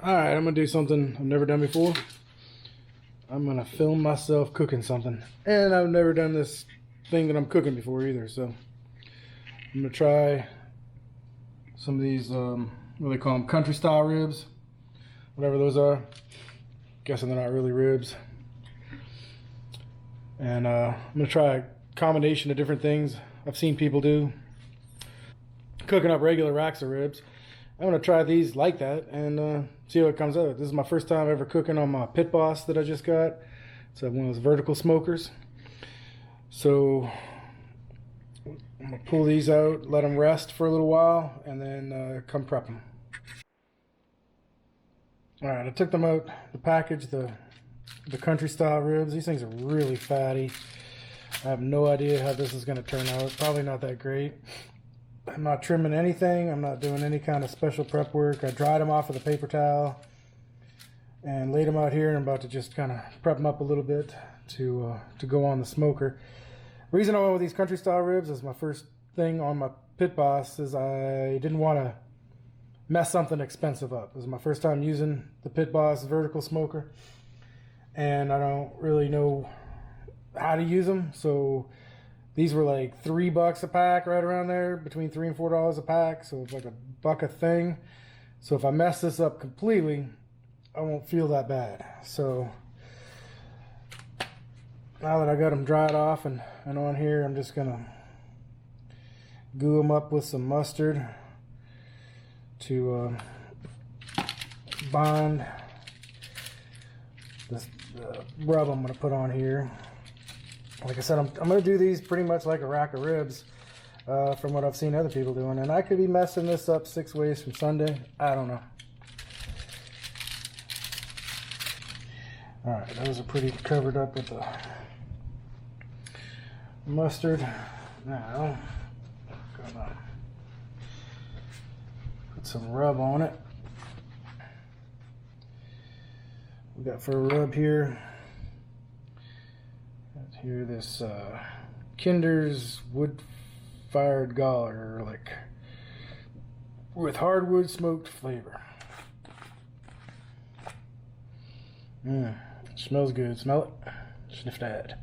Alright, I'm gonna do something I've never done before. I'm gonna film myself cooking something. And I've never done this thing that I'm cooking before either, so I'm gonna try some of these, what do they call them? Country style ribs. Whatever those are. Guessing they're not really ribs. And I'm gonna try a combination of different things I've seen people do. Cooking up regular racks of ribs. I'm gonna try these like that and see what comes out. This is my first time ever cooking on my Pit Boss that I just got. It's one of those vertical smokers. So I'm gonna pull these out, let them rest for a little while, and then come prep them. All right, I took them out the package, the country style ribs. These things are really fatty. I have no idea how this is gonna turn out. Probably not that great. I'm not trimming anything. I'm not doing any kind of special prep work. I dried them off with a paper towel and laid them out here, and I'm about to just kind of prep them up a little bit to go on the smoker. The reason I went with these country style ribs is my first thing on my Pit Boss is I didn't want to mess something expensive up. This is my first time using the Pit Boss vertical smoker, and I don't really know how to use them, so these were like $3 a pack, right around there, between $3 and $4 a pack. So it's like $1 a thing. So if I mess this up completely, I won't feel that bad. So now that I got them dried off and on here, I'm just gonna glue them up with some mustard to bond this rub I'm gonna put on here. Like I said, I'm going to do these pretty much like a rack of ribs from what I've seen other people doing. And I could be messing this up 6 ways from Sunday. I don't know. Alright, those are pretty covered up with the mustard. Now, I'm going to put some rub on it. We got for a rub here. Here, this Kinder's wood-fired Gawler, like with hardwood smoked flavor. Smells good. Smell it. Sniff that.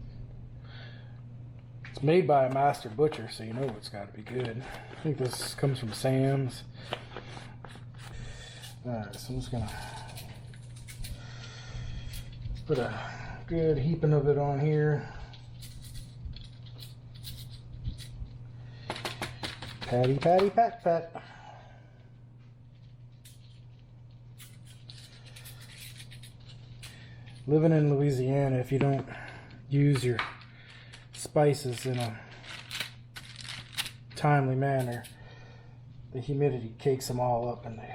It's made by a master butcher, so you know it's got to be good. I think this comes from Sam's. Alright, so I'm just gonna put a good heaping of it on here. Patty, patty, pat, pat. Living in Louisiana, if you don't use your spices in a timely manner, the humidity cakes them all up and they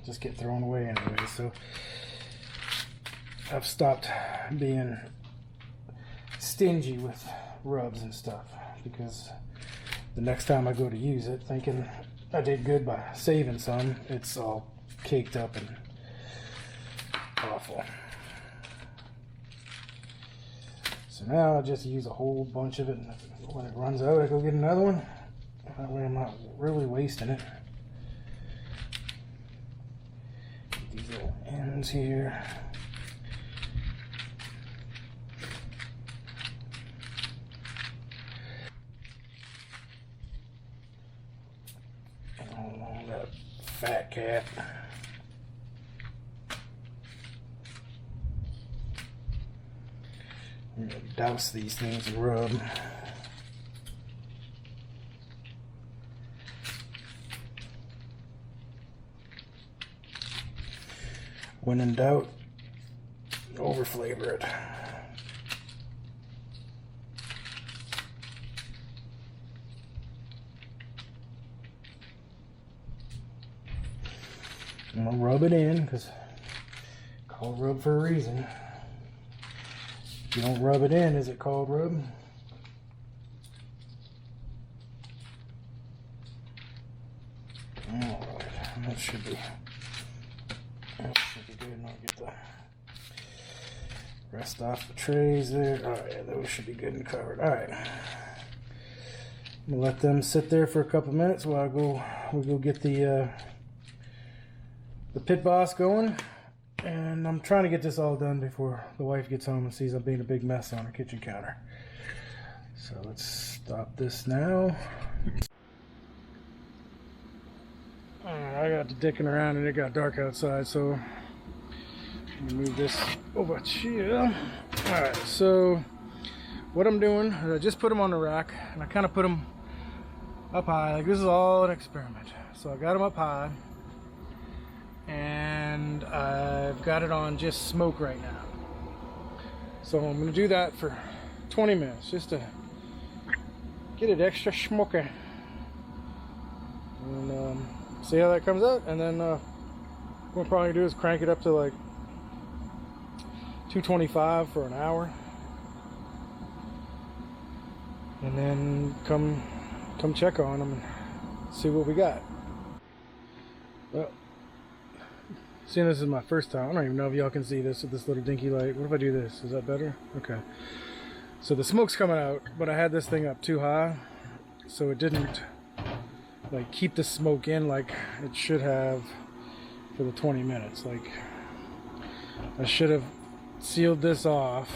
just get thrown away anyway. So I've stopped being stingy with rubs and stuff, because the next time I go to use it, thinking I did good by saving some, it's all caked up and awful. So now I just use a whole bunch of it, and when it runs out, I go get another one. That way I'm not really wasting it. Get these little ends here. Fat cat. I'm gonna douse these things and rub. When in doubt, over flavor it. I'm gonna rub it in, because called rub for a reason. If you don't rub it in, is it called rub? Alright, that should be good. And I'll get the rest off the trays there. Alright, yeah, those should be good and covered. Alright. I'm gonna let them sit there for a couple minutes while we go get the the Pit Boss going, and I'm trying to get this all done before the wife gets home and sees I'm being a big mess on her kitchen counter. So let's stop this now. I got to dicking around and it got dark outside, so I'm gonna move this over here. Alright, so what I'm doing is I just put them on the rack, and I kind of put them up high. Like, this is all an experiment. So I got them up high, and I've got it on just smoke right now. So I'm going to do that for 20 minutes just to get it extra smoky, and see how that comes out. And then what I'm probably going to do is crank it up to like 225 for an hour, and then come check on them and see what we got. Well, seeing this is my first time, I don't even know if y'all can see this with this little dinky light. What if I do this? Is that better? Okay. So the smoke's coming out, but I had this thing up too high, so it didn't like keep the smoke in like it should have for the 20 minutes. Like, I should have sealed this off.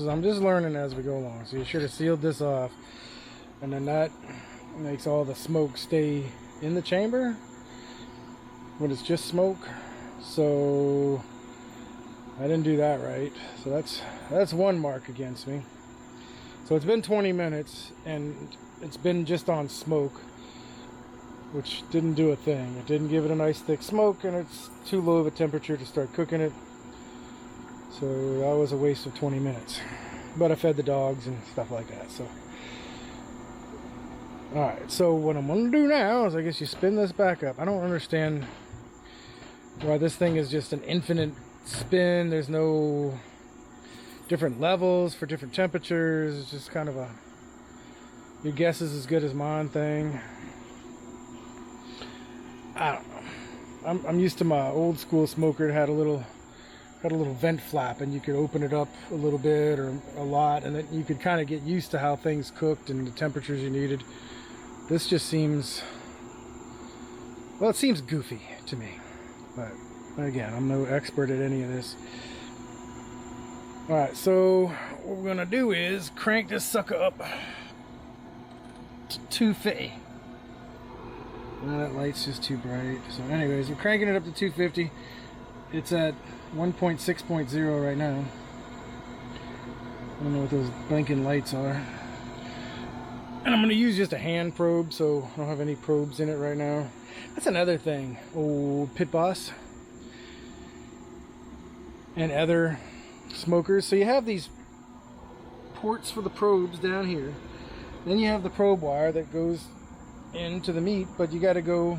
I'm just learning as we go along. So you should have sealed this off, and then that makes all the smoke stay in the chamber when it's just smoke. So I didn't do that right. So that's one mark against me. So it's been 20 minutes and it's been just on smoke, which didn't do a thing. It didn't give it a nice thick smoke, and it's too low of a temperature to start cooking it. So that was a waste of 20 minutes. But I fed the dogs and stuff like that. So alright, so what I'm going to do now is I guess you spin this back up. I don't understand why this thing is just an infinite spin. There's no different levels for different temperatures. It's just kind of a your guess is as good as mine thing. I don't know. I'm used to my old school smoker. It had a little vent flap, and you could open it up a little bit or a lot, and then you could kind of get used to how things cooked and the temperatures you needed. This just seems, well, it seems goofy to me, but again, I'm no expert at any of this. Alright, so what we're gonna do is crank this sucker up to 250. That light's just too bright. So anyways, we're cranking it up to 250. It's at 1.6.0 right now. I don't know what those blinking lights are. And I'm going to use just a hand probe, so I don't have any probes in it right now. That's another thing. Old Pit Boss and other smokers. So you have these ports for the probes down here. Then you have the probe wire that goes into the meat, but you got to go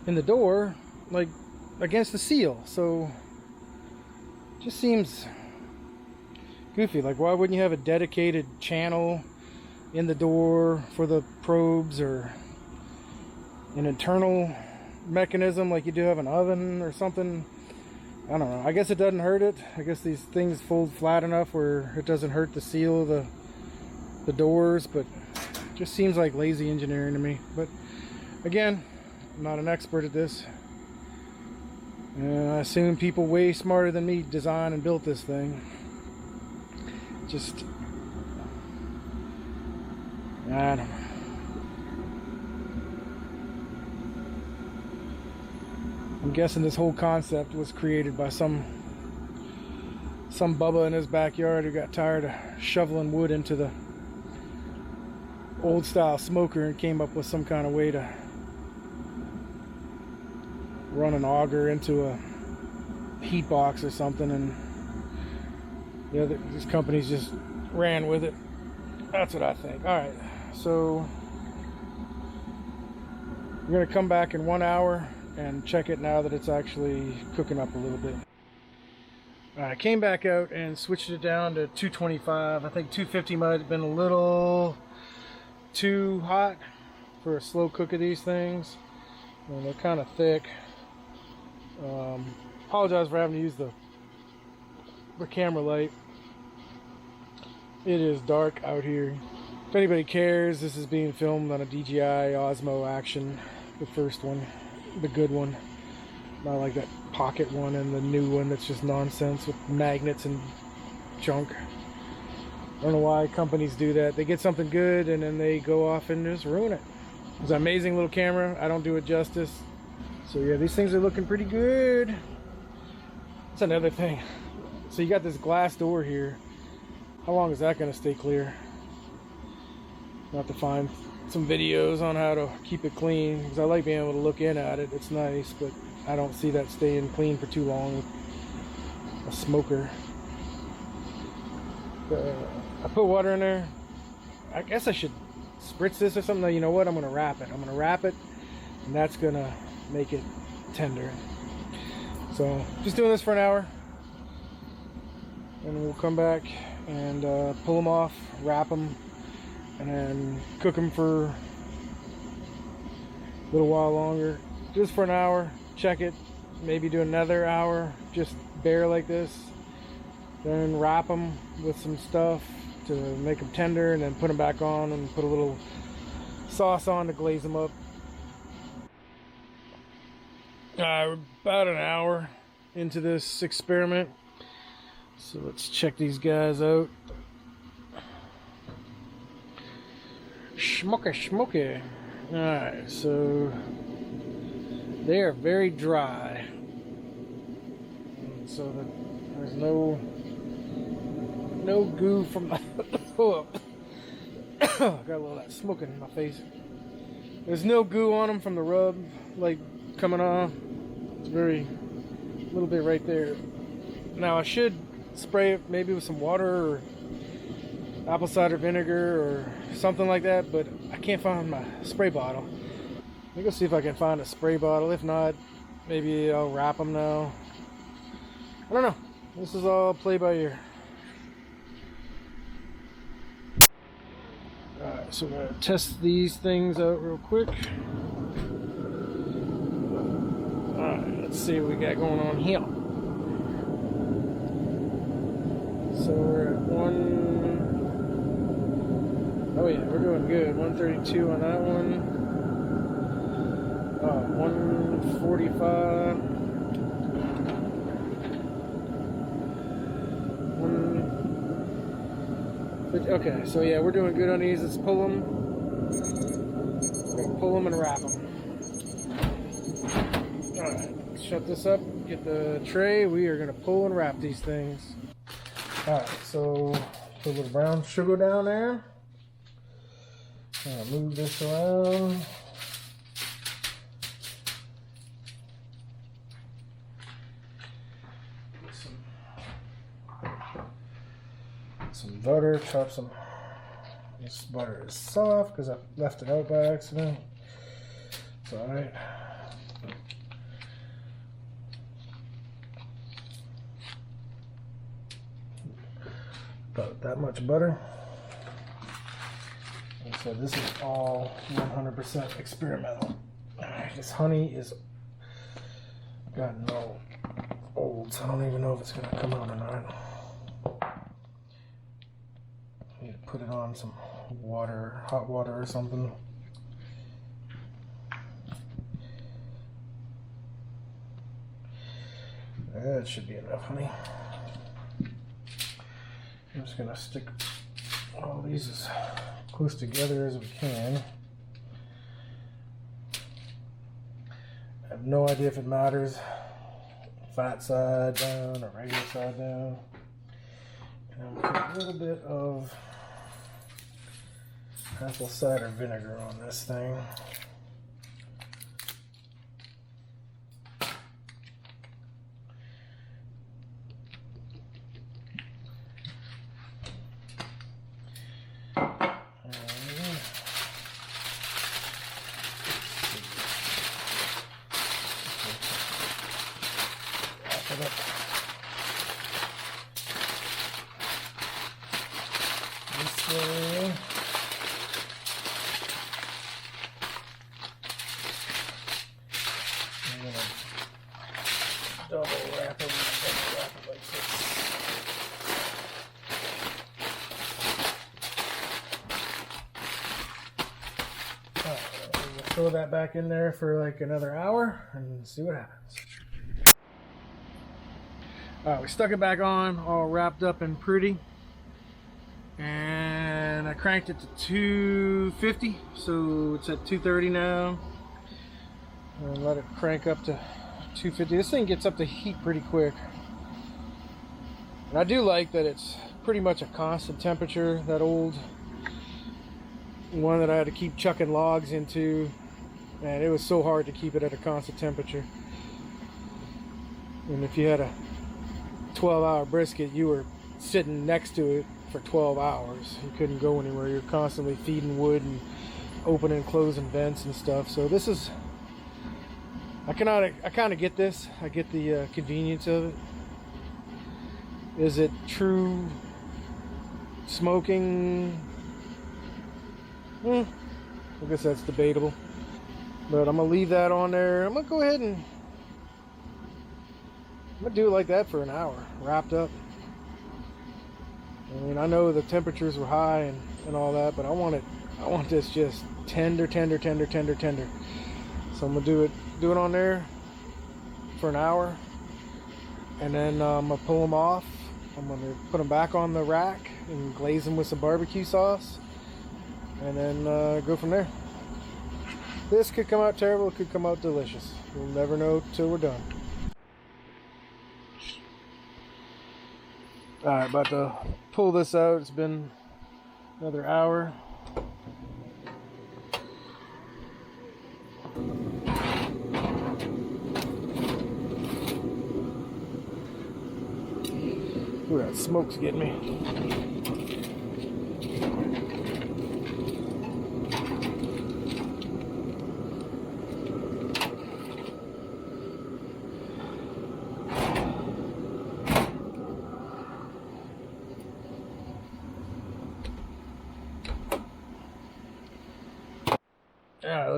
in the door, like against the seal. So it just seems goofy. Like, why wouldn't you have a dedicated channel in the door for the probes, or an internal mechanism like you do have an oven or something? I don't know. I guess it doesn't hurt it. I guess these things fold flat enough where it doesn't hurt the seal of the doors, but it just seems like lazy engineering to me. But again, I'm not an expert at this, and I assume people way smarter than me designed and built this thing. Just, I don't know. I'm guessing this whole concept was created by some bubba in his backyard who got tired of shoveling wood into the old style smoker and came up with some kind of way to run an auger into a heat box or something, and these companies just ran with it. That's what I think. Alright, so we're going to come back in 1 hour and check it now that it's actually cooking up a little bit. Alright, I came back out and switched it down to 225. I think 250 might have been a little too hot for a slow cook of these things. And they're kind of thick. Apologize for having to use the camera light. It is dark out here. If anybody cares, this is being filmed on a DJI Osmo Action, the first one, the good one. Not like that pocket one and the new one that's just nonsense with magnets and junk. I don't know why companies do that. They get something good and then they go off and just ruin it. It's an amazing little camera. I don't do it justice. So yeah, these things are looking pretty good. That's another thing. So you got this glass door here. How long is that going to stay clear? I'll have to find some videos on how to keep it clean, because I like being able to look in at it. It's nice, but I don't see that staying clean for too long with a smoker. I put water in there. I guess I should spritz this or something. You know what? I'm going to wrap it. I'm going to wrap it, and that's going to make it tender. So just doing this for an hour, and we'll come back and pull them off, wrap them, and then cook them for a little while longer. Just for an hour, check it, maybe do another hour just bare like this, then wrap them with some stuff to make them tender, and then put them back on and put a little sauce on to glaze them up. We're about an hour into this experiment, so let's check these guys out. Smoky. Alright, so they are very dry, so that there's no goo from the oh, got a little of that smoking in my face. There's no goo on them from the rub, like coming off. It's very little bit right there. Now I should spray it maybe with some water or apple cider vinegar or something like that, but I can't find my spray bottle. Let me go see if I can find a spray bottle. If not, maybe I'll wrap them now. I don't know. This is all play by ear. Alright, so we're going to test these things out real quick. Alright, let's see what we got going on here. So we're at oh yeah, we're doing good. 132 on that one. 145. Okay, so yeah, we're doing good on these. Let's pull them. We're gonna pull them and wrap them. Alright, let's shut this up, get the tray. We are gonna pull and wrap these things. Alright, so put a little brown sugar down there. Move this around. Some butter, chop some. This butter is soft because I left it out by accident. It's alright. About that much butter. And so this is all 100% experimental. This honey is gotten no old, so I don't even know if it's going to come out or not. I need to put it on some water, hot water or something. That should be enough honey. I'm just going to stick all these as close together as we can. I have no idea if it matters. Fat side down or regular side down. And I'll put a little bit of apple cider vinegar on this thing. This way. I'm going to double wrap it like this. Alright, we'll throw that back in there for like another hour and see what happens. We stuck it back on, all wrapped up and pretty. And I cranked it to 250, so it's at 230 now. And let it crank up to 250. This thing gets up to heat pretty quick. And I do like that it's pretty much a constant temperature. That old one that I had to keep chucking logs into, and it was so hard to keep it at a constant temperature. And if you had a 12-hour brisket, you were sitting next to it for 12 hours. You couldn't go anywhere. You're constantly feeding wood and opening and closing vents and stuff. So this is, I kind of get this. I get the convenience of it. Is it true smoking? I guess that's debatable. But I'm gonna leave that on there. I'm gonna go ahead and I'm gonna do it like that for an hour, wrapped up. I mean, I know the temperatures were high and all that, but I want this just tender. So I'm gonna do it on there for an hour, and then I'm gonna pull them off. I'm gonna put them back on the rack and glaze them with some barbecue sauce, and then go from there. This could come out terrible, it could come out delicious. We'll never know till we're done. Alright, about to pull this out. It's been another hour. Ooh, that smoke's getting me. Yeah,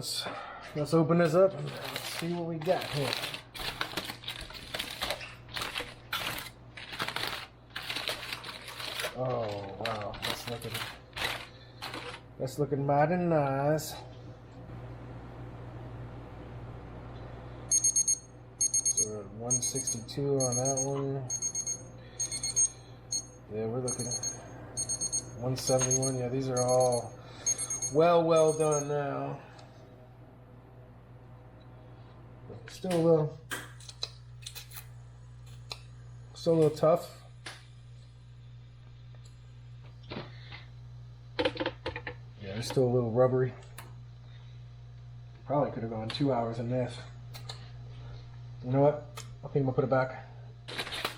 let's open this up and see what we got here. Oh wow, that's looking mighty nice. So we're at 162 on that one. Yeah, we're looking at 171. Yeah, these are all well done now. Still a little tough. Yeah, it's still a little rubbery. Probably could have gone 2 hours in this. You know what? I think I'm gonna put it back.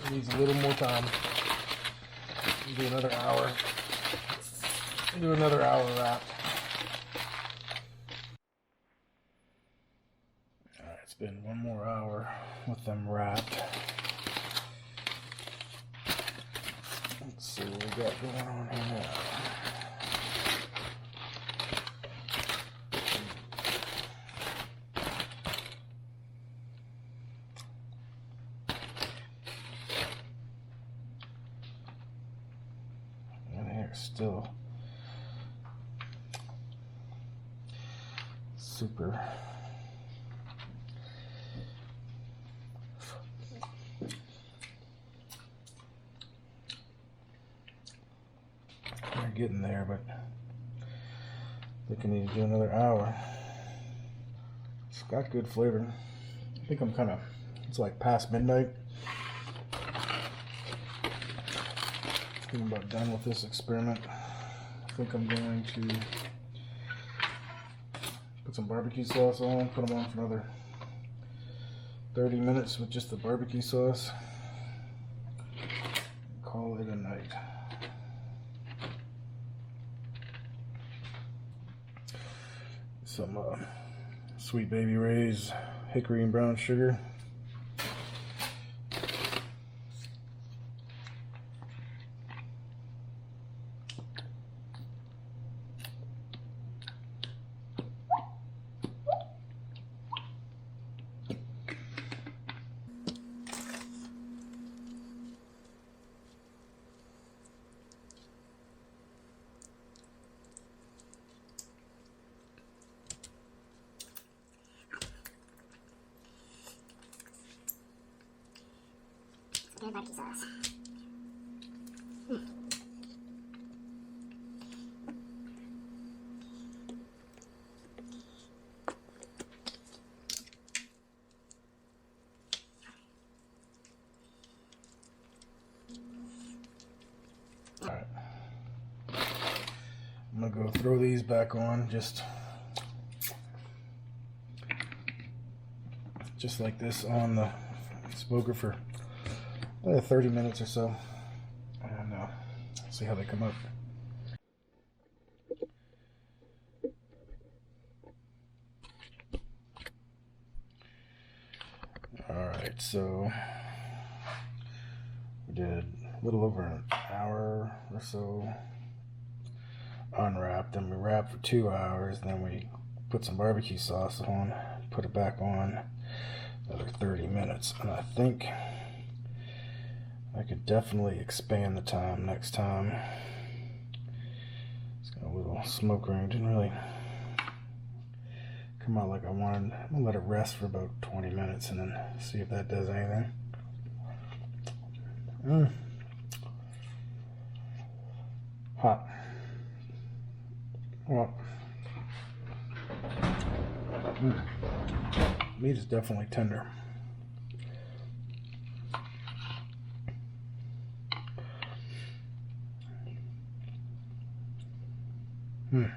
It needs a little more time. Do another hour. Do another hour wrap. Alright, it's been one more hour with them wrapped. Let's see what we got going on here now. And here still super. We're getting there, but I think I need to do another hour. It's got good flavor. I think it's like past midnight. I think I'm about done with this experiment. I think I'm going to put some barbecue sauce on, put them on for another 30 minutes with just the barbecue sauce. Call it a night. Some Sweet Baby Ray's hickory and brown sugar. and barbecue sauce. Alright. I'm gonna go throw these back on just like this on the smoker for 30 minutes or so, and see how they come up. Alright, so we did a little over an hour or so unwrapped, then we wrapped for 2 hours, then we put some barbecue sauce on, put it back on, another 30 minutes, and I think I could definitely expand the time next time. It's got a little smoke ring, didn't really come out like I wanted. I'm gonna let it rest for about 20 minutes and then see if that does anything. Hot. Well, meat is definitely tender.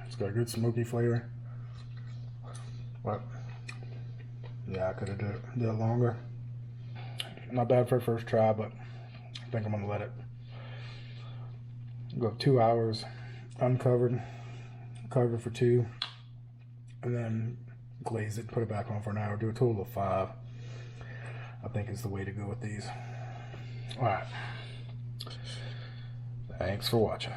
It's got a good smoky flavor. But yeah, I could have did it longer. Not bad for a first try, but I think I'm gonna let it go 2 hours uncovered, cover for 2, and then glaze it, put it back on for an hour, do a total of 5. I think is the way to go with these. Alright. Thanks for watching.